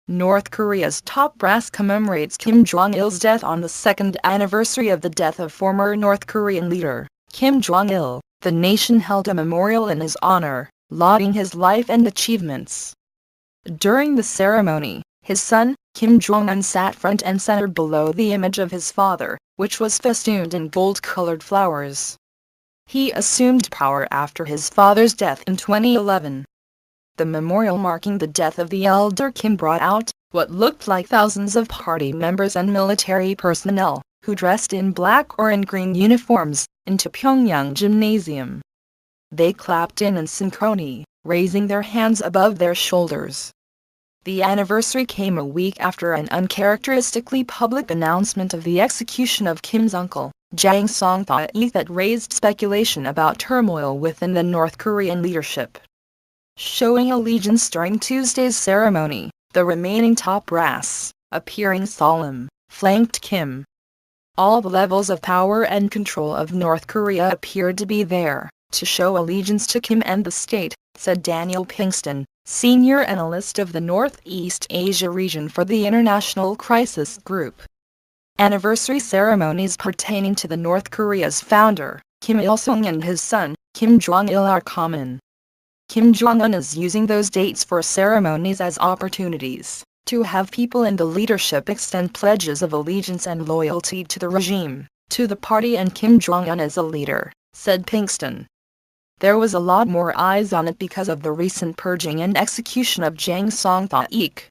North Korea's top brass commemorates Kim Jong-il's death on the second anniversary of the death of former North Korean leader, Kim Jong-il. The nation held a memorial in his honor, lauding his life and achievements. During the ceremony, his son, Kim Jong-un, sat front and center below the image of his father, which was festooned in gold-colored flowers. He assumed power after his father's death in 2011. The memorial marking the death of the elder Kim brought out what looked like thousands of party members and military personnel, who dressed in black or in green uniforms, into Pyongyang Gymnasium. They clapped in synchrony, raising their hands above their shoulders. The anniversary came a week after an uncharacteristically public announcement of the execution of Kim's uncle, Jang Song-thaek, that raised speculation about turmoil within the North Korean leadership. Showing allegiance during Tuesday's ceremony, the remaining top brass, appearing solemn, flanked Kim. All the levels of power and control of North Korea appeared to be there, to show allegiance to Kim and the state, said Daniel Pinkston, senior analyst of the Northeast Asia region for the International Crisis Group. Anniversary ceremonies pertaining to the North Korea's founder, Kim Il-sung, and his son, Kim Jong-il, are common. Kim Jong-un is using those dates for ceremonies as opportunities to have people in the leadership extend pledges of allegiance and loyalty to the regime, to the party and Kim Jong-un as a leader, said Pinkston. There was a lot more eyes on it because of the recent purging and execution of Jang Song-thaek.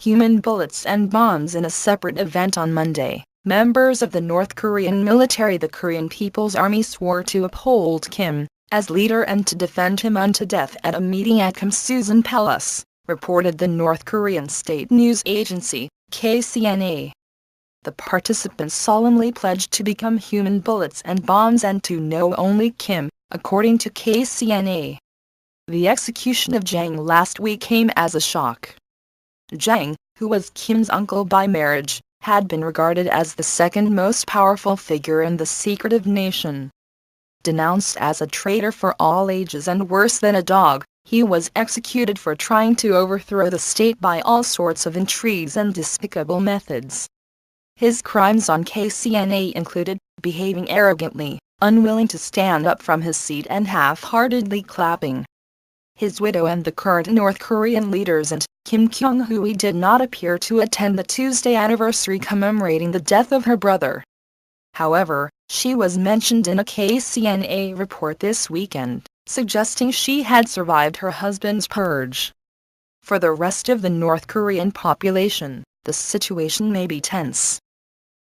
Human bullets and bombs. In a separate event on Monday, members of the North Korean military, the Korean People's Army, swore to uphold Kim as leader and to defend him unto death at a meeting at Kim Susan Palace, reported the North Korean state news agency, KCNA. The participants solemnly pledged to become human bullets and bombs and to know only Kim, according to KCNA. The execution of Jang last week came as a shock. Jang, who was Kim's uncle by marriage, had been regarded as the second most powerful figure in the secretive nation. Denounced as a traitor for all ages and worse than a dog, he was executed for trying to overthrow the state by all sorts of intrigues and despicable methods. His crimes on KCNA included behaving arrogantly, unwilling to stand up from his seat, and half-heartedly clapping. His widow and the current North Korean leaders and Kim Kyung-hui did not appear to attend the Tuesday anniversary commemorating the death of her brother. However, she was mentioned in a KCNA report this weekend, suggesting she had survived her husband's purge. For the rest of the North Korean population, the situation may be tense.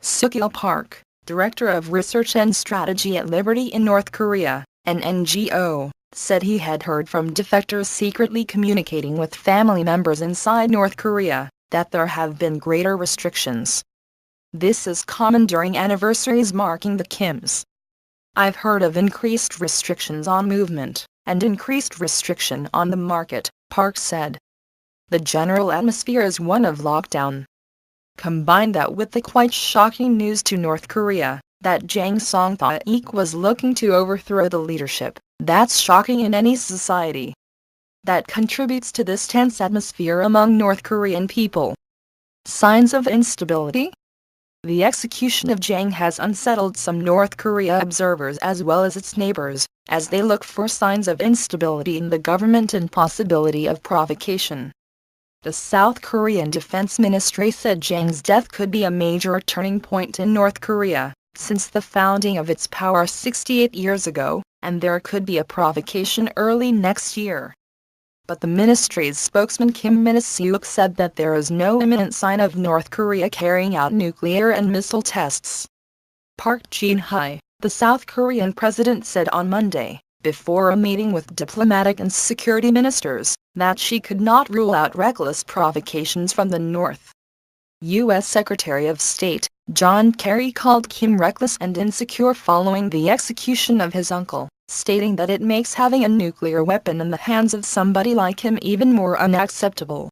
Sukil Park, director of research and strategy at Liberty in North Korea, an NGO, said he had heard from defectors secretly communicating with family members inside North Korea that there have been greater restrictions. This is common during anniversaries marking the Kims. I've heard of increased restrictions on movement and increased restriction on the market, Park said. The general atmosphere is one of lockdown. Combine that with the quite shocking news to North Korea that Jang Song-thaek was looking to overthrow the leadership. That's shocking in any society. That contributes to this tense atmosphere among North Korean people. Signs of instability? The execution of Jang has unsettled some North Korea observers as well as its neighbors, as they look for signs of instability in the government and possibility of provocation. The South Korean Defense Ministry said Jang's death could be a major turning point in North Korea, since the founding of its power 68 years ago, and there could be a provocation early next year. But the ministry's spokesman Kim Min-seok said that there is no imminent sign of North Korea carrying out nuclear and missile tests. Park Geun-hye, the South Korean president, said on Monday, before a meeting with diplomatic and security ministers, that she could not rule out reckless provocations from the North. U.S. Secretary of State John Kerry called Kim reckless and insecure following the execution of his uncle, stating that it makes having a nuclear weapon in the hands of somebody like him even more unacceptable.